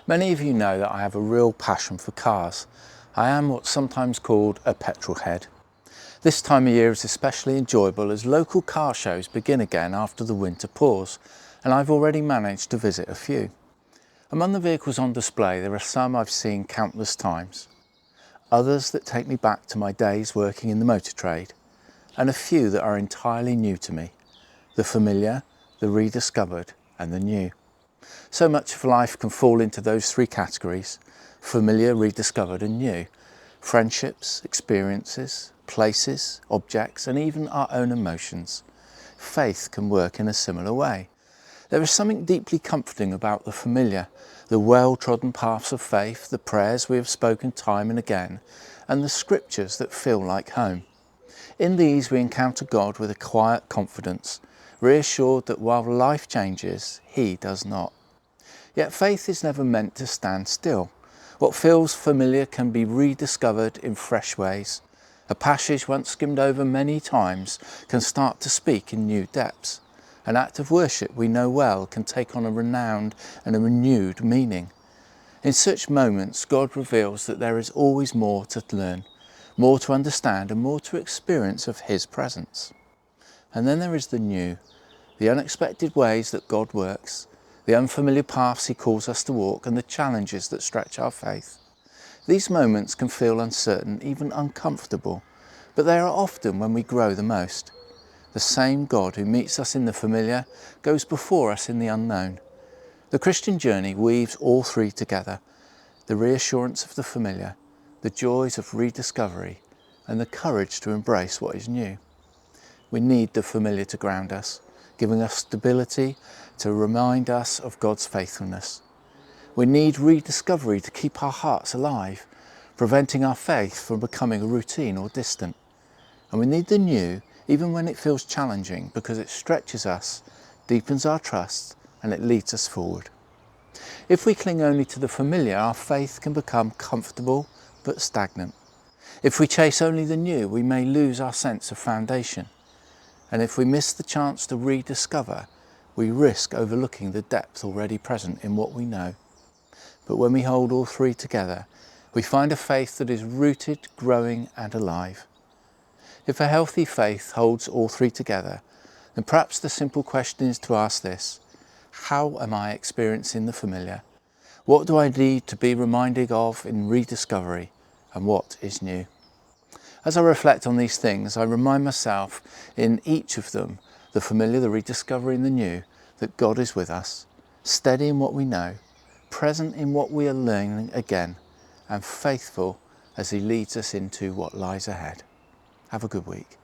Many of you know that I have a real passion for cars. I am what's sometimes called a petrol head. This time of year is especially enjoyable as local car shows begin again after the winter pause, and I've already managed to visit a few. Among the vehicles on display there are some I've seen countless times, others that take me back to my days working in the motor trade, and a few that are entirely new to me, the familiar, the rediscovered and the new. So much of life can fall into those three categories: familiar, rediscovered and new. Friendships, experiences, places, objects and even our own emotions. Faith can work in a similar way. There is something deeply comforting about the familiar, the well-trodden paths of faith, the prayers we have spoken time and again, and the scriptures that feel like home. In these we encounter God with a quiet confidence, reassured that while life changes, He does not. Yet faith is never meant to stand still. What feels familiar can be rediscovered in fresh ways. A passage once skimmed over many times can start to speak in new depths. An act of worship we know well can take on a renowned and a renewed meaning. In such moments, God reveals that there is always more to learn, more to understand and more to experience of His presence. And then there is the new, the unexpected ways that God works, the unfamiliar paths He calls us to walk and the challenges that stretch our faith. These moments can feel uncertain, even uncomfortable, but they are often when we grow the most. The same God who meets us in the familiar goes before us in the unknown. The Christian journey weaves all three together: the reassurance of the familiar, the joys of rediscovery, and the courage to embrace what is new. We need the familiar to ground us, giving us stability to remind us of God's faithfulness. We need rediscovery to keep our hearts alive, preventing our faith from becoming a routine or distant. And we need the new, even when it feels challenging, because it stretches us, deepens our trust, and it leads us forward. If we cling only to the familiar, our faith can become comfortable but stagnant. If we chase only the new, we may lose our sense of foundation. And if we miss the chance to rediscover, we risk overlooking the depth already present in what we know. But when we hold all three together, we find a faith that is rooted, growing and alive. If a healthy faith holds all three together, then perhaps the simple question is to ask this: how am I experiencing the familiar? What do I need to be reminded of in rediscovery? And what is new? As I reflect on these things, I remind myself in each of them, the familiar, the rediscovery and the new, that God is with us, steady in what we know, present in what we are learning again, and faithful as He leads us into what lies ahead. Have a good week.